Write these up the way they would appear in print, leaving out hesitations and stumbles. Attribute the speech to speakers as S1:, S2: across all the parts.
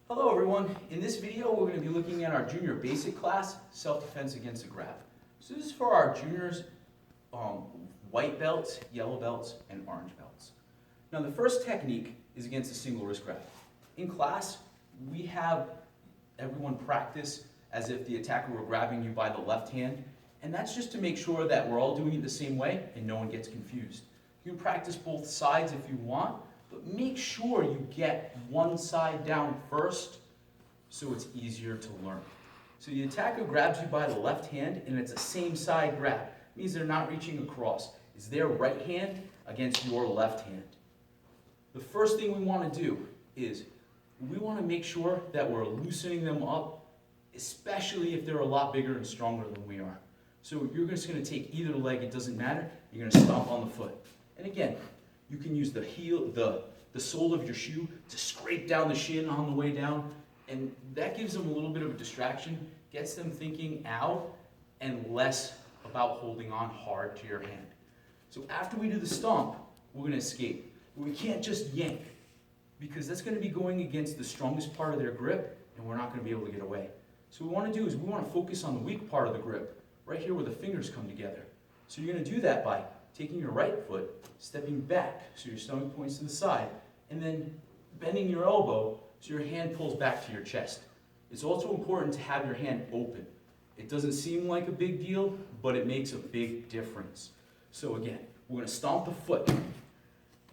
S1: Hello everyone, in this video we're going to be looking at our junior basic class, self-defense against a grab. So this is for our juniors, white belts, yellow belts, and orange belts. Now the first technique is against a single wrist grab. In class, we have everyone practice as if the attacker were grabbing you by the left hand, and that's just to make sure that we're all doing it the same way and no one gets confused. You can practice both sides if you want, but make sure you get one side down first so it's easier to learn. So the attacker grabs you by the left hand and it's a same side grab. It means they're not reaching across. It's their right hand against your left hand. The first thing we want to do is we want to make sure that we're loosening them up, especially if they're a lot bigger and stronger than we are. So you're just going to take either leg, it doesn't matter, you're going to stomp on the foot. And again, you can use the heel, the sole of your shoe to scrape down the shin on the way down, and that gives them a little bit of a distraction, gets them thinking ow, and less about holding on hard to your hand. So after we do the stomp, we're going to escape. We can't just yank, because that's going to be going against the strongest part of their grip, and we're not going to be able to get away. So what we want to do is we want to focus on the weak part of the grip, right here where the fingers come together. So you're going to do that by taking your right foot, stepping back so your stomach points to the side, and then bending your elbow so your hand pulls back to your chest. It's also important to have your hand open. It doesn't seem like a big deal, but it makes a big difference. So again, we're going to stomp the foot.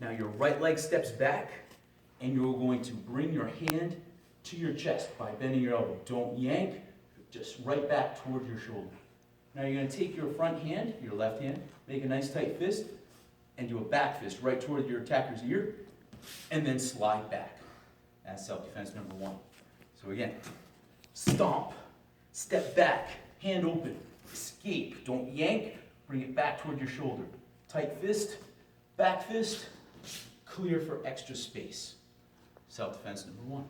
S1: Now your right leg steps back, and you're going to bring your hand to your chest by bending your elbow. Don't yank, just right back toward your shoulder. Now you're going to take your front hand, your left hand, make a nice tight fist, and do a back fist right toward your attacker's ear, and then slide back. That's self-defense number one. So again, stomp, step back, hand open, escape, don't yank, bring it back toward your shoulder. Tight fist, back fist, clear for extra space. Self-defense number one.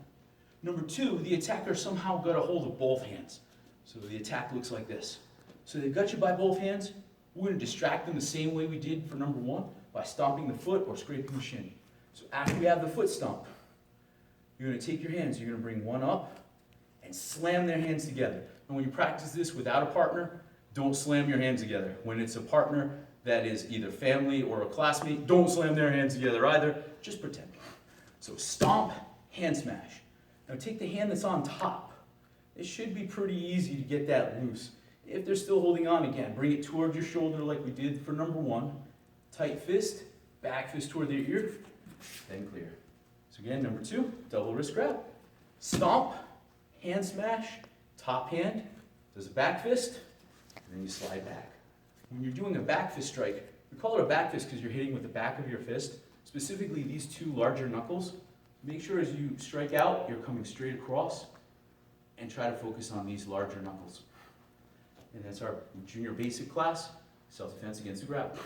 S1: Number two, the attacker somehow got a hold of both hands. So the attack looks like this. So they've got you by both hands. We're going to distract them the same way we did for number one by stomping the foot or scraping the shin. So after we have the foot stomp, you're going to take your hands, you're going to bring one up and slam their hands together. And when you practice this without a partner, don't slam your hands together. When it's a partner that is either family or a classmate, don't slam their hands together either. Just pretend. So stomp, hand smash. Now take the hand that's on top. It should be pretty easy to get that loose. If they're still holding on, again, bring it toward your shoulder like we did for number one. Tight fist, back fist toward their ear, then clear. So again, number two, double wrist grab. Stomp, hand smash, top hand, does a back fist, and then you slide back. When you're doing a back fist strike, we call it a back fist because you're hitting with the back of your fist, specifically these two larger knuckles. Make sure as you strike out, you're coming straight across, and try to focus on these larger knuckles. And that's our junior basic class, self-defense against the grab.